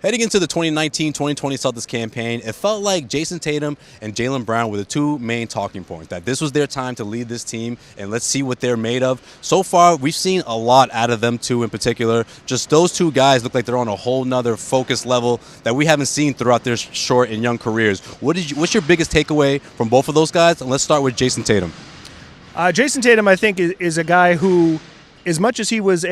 Heading into the 2019-2020 Celtics campaign, it felt like Jayson Tatum and Jaylen Brown were the two main talking points, that this was their time to lead this team, and let's see what they're made of. So far, we've seen a lot out of them two in particular. Just those two guys look like they're on a whole nother focus level that we haven't seen throughout their short and young careers. What's your biggest takeaway from both of those guys? And let's start with Jayson Tatum. Jayson Tatum, I think, is a guy who, as much as he was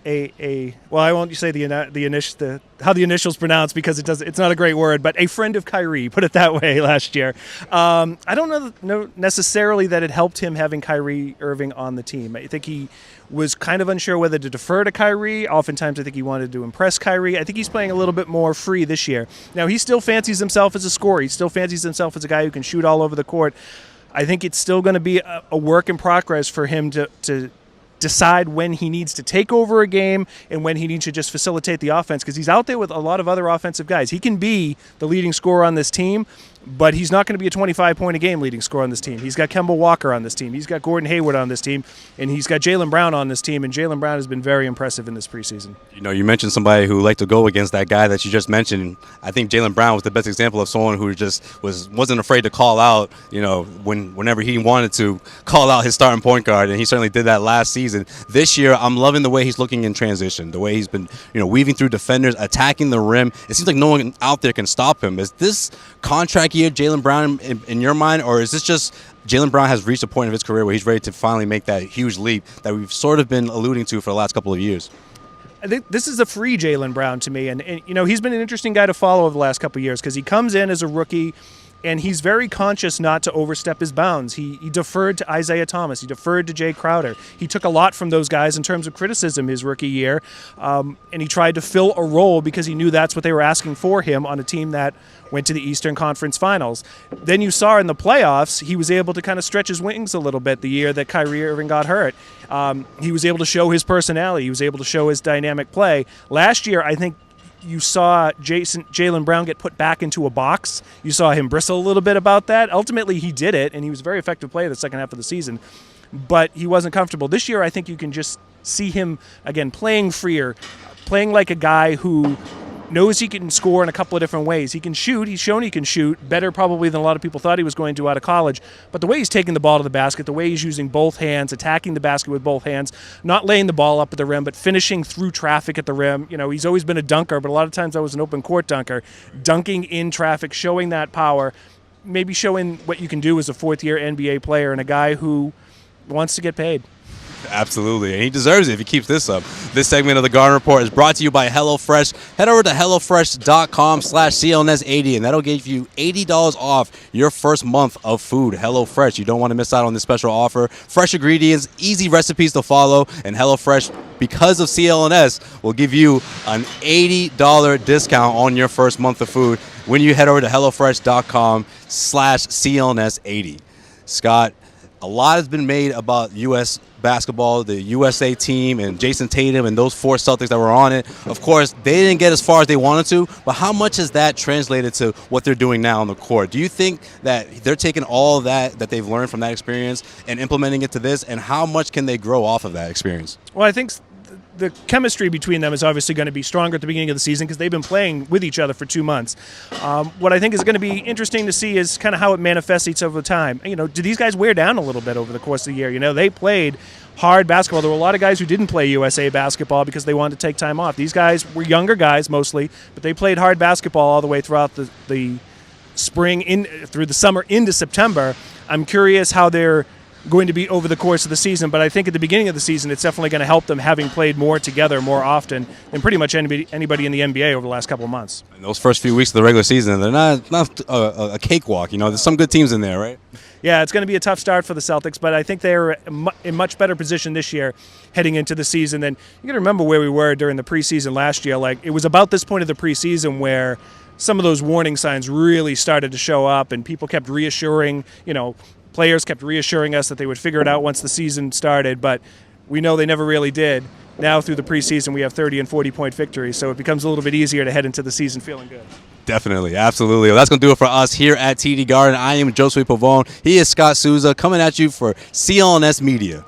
well, I won't say how the initials pronounce because it's not a great word, but a friend of Kyrie, put it that way, last year. I don't know necessarily that it helped him having Kyrie Irving on the team. I think he was kind of unsure whether to defer to Kyrie. Oftentimes I think he wanted to impress Kyrie. I think he's playing a little bit more free this year. Now, he still fancies himself as a scorer. He still fancies himself as a guy who can shoot all over the court. I think it's still going to be a work in progress for him to decide when he needs to take over a game and when he needs to just facilitate the offense, because he's out there with a lot of other offensive guys. He can be the leading scorer on this team, but he's not going to be a 25-point-a-game leading scorer on this team. He's got Kemba Walker on this team. He's got Gordon Hayward on this team, and he's got Jaylen Brown on this team, and Jaylen Brown has been very impressive in this preseason. You know, you mentioned somebody who liked to go against that guy that you just mentioned. I think Jaylen Brown was the best example of someone who just wasn't afraid to call out, you know, whenever he wanted to call out his starting point guard, and he certainly did that last season. This year, I'm loving the way he's looking in transition, the way he's been, you know, weaving through defenders, attacking the rim. It seems like no one out there can stop him. Is this contract year Jaylen Brown in your mind, or is this just Jaylen Brown has reached a point of his career where he's ready to finally make that huge leap that we've sort of been alluding to for the last couple of years? I think this is a free Jaylen Brown to me, and you know, he's been an interesting guy to follow over the last couple of years because he comes in as a rookie, and he's very conscious not to overstep his bounds. He deferred to Isaiah Thomas. He deferred to Jay Crowder. He took a lot from those guys in terms of criticism his rookie year, and he tried to fill a role because he knew that's what they were asking for him on a team that went to the Eastern Conference Finals. Then you saw in the playoffs, he was able to kind of stretch his wings a little bit the year that Kyrie Irving got hurt. He was able to show his personality. He was able to show his dynamic play. Last year, I think you saw Jaylen Brown get put back into a box. You saw him bristle a little bit about that. Ultimately, he did it, and he was a very effective player the second half of the season. But he wasn't comfortable. This year, I think you can just see him, again, playing freer, playing like a guy who knows he can score in a couple of different ways. He can shoot. He's shown he can shoot better probably than a lot of people thought he was going to out of college. But the way he's taking the ball to the basket, the way he's using both hands, attacking the basket with both hands, not laying the ball up at the rim, but finishing through traffic at the rim. You know, he's always been a dunker, but a lot of times that was an open court dunker. Dunking in traffic, showing that power, maybe showing what you can do as a fourth-year NBA player and a guy who wants to get paid. Absolutely, and he deserves it if he keeps this up. This segment of the Garden Report is brought to you by HelloFresh. Head over to HelloFresh.com/CLNS80, and that'll give you $80 off your first month of food. HelloFresh, you don't want to miss out on this special offer. Fresh ingredients, easy recipes to follow, and HelloFresh, because of CLNS, will give you an $80 discount on your first month of food when you head over to HelloFresh.com/CLNS80. Scott, a lot has been made about U.S. basketball, the USA team, and Jayson Tatum and those four Celtics that were on it. Of course, they didn't get as far as they wanted to, but how much has that translated to what they're doing now on the court? Do you think that they're taking all that they've learned from that experience and implementing it to this, and how much can they grow off of that experience? Well, I think the chemistry between them is obviously going to be stronger at the beginning of the season because they've been playing with each other for 2 months. What I think is going to be interesting to see is kind of how it manifests each over time. You know, do these guys wear down a little bit over the course of the year? You know, they played hard basketball. There were a lot of guys who didn't play USA basketball because they wanted to take time off. These guys were younger guys mostly, but they played hard basketball all the way throughout the spring, through the summer into September. I'm curious how they're going to be over the course of the season, but I think at the beginning of the season it's definitely going to help them having played more together more often than pretty much anybody in the NBA over the last couple of months. And those first few weeks of the regular season, they're not a cakewalk. You know, there's some good teams in there, right? Yeah, it's going to be a tough start for the Celtics, but I think they're in much better position this year heading into the season. And you got to remember where we were during the preseason last year. Like, it was about this point of the preseason where some of those warning signs really started to show up, and people kept reassuring, you know, players kept reassuring us that they would figure it out once the season started, but we know they never really did. Now through the preseason, we have 30 and 40-point victories, so it becomes a little bit easier to head into the season feeling good. Definitely, absolutely. Well, that's going to do it for us here at TD Garden. I am Josue Pavon. He is Scott Souza coming at you for CLNS Media.